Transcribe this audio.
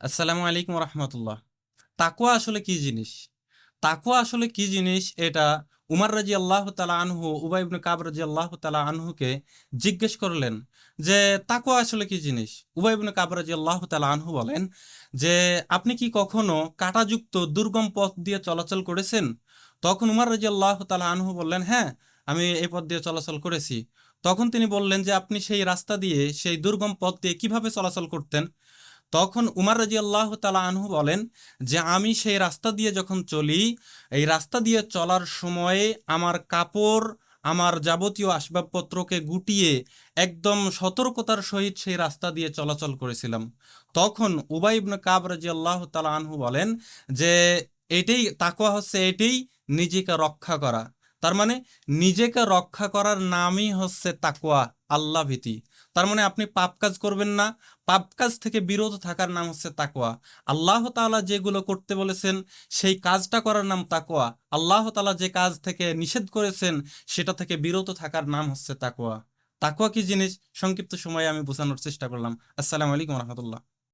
আসসালামু আলাইকুম রহমতুল্লাহ। তাকওয়া আসলে কি জিনিস? তাকওয়া আসলে কি জিনিস এটা উমর রাদিয়াল্লাহু তাআলা আনহু উবাই ইবনে কাব রাদিয়াল্লাহু তাআলা আনহুকে জিজ্ঞেস করলেন যে তাকওয়া আসলে কি জিনিস। উবাই ইবনে কাব রাদিয়াল্লাহু তাআলা আনহু বলেন যে আপনি কি কখনো কাঁটাযুক্ত দুর্গম পথ দিয়ে চলাচল করেছেন? তখন উমর রাদিয়াল্লাহু তাআলা আনহু বললেন, হ্যাঁ, আমি এই পথ দিয়ে চলাচল করেছি। তখন তিনি বললেন যে আপনি সেই রাস্তা দিয়ে, সেই দুর্গম পথ দিয়ে কিভাবে চলাচল করতেন? তখন উমর রাদিয়াল্লাহু তাআলা আনহু বলেন যে আমি সেই রাস্তা দিয়ে যখন চলি, এই রাস্তা দিয়ে চলার সময়ে আমার কাপড়, আমার যাবতীয় আসবাবপত্রকে গুটিয়ে একদম সতর্কতার সহিত সেই রাস্তা দিয়ে চলাচল করেছিলাম। তখন উবাই ইবনে কাব রাদিয়াল্লাহু তাআলা আনহু বলেন যে এটাই তাকওয়া, হচ্ছে এটাই নিজেকে রক্ষা করা। তার মানে নিজেকে রক্ষা করার নামই হচ্ছে তাকওয়া, আল্লাহ ভীতি। তার মানে আপনি পাপ কাজ করবেন না, পাপ কাজ থেকে বিরত থাকার নাম হচ্ছে তাকওয়া। আল্লাহ তাআলা যেগুলো করতে বলেছেন সেই কাজটা করার নাম তাকওয়া। আল্লাহ তাআলা যে কাজ থেকে নিষেধ করেছেন সেটা থেকে বিরত থাকার নাম হচ্ছে তাকওয়া। তাকওয়া কি জিনিস সংক্ষিপ্ত সময়ে আমি বোঝানোর চেষ্টা করলাম। আসসালামু আলাইকুম রহমতুল্লাহ।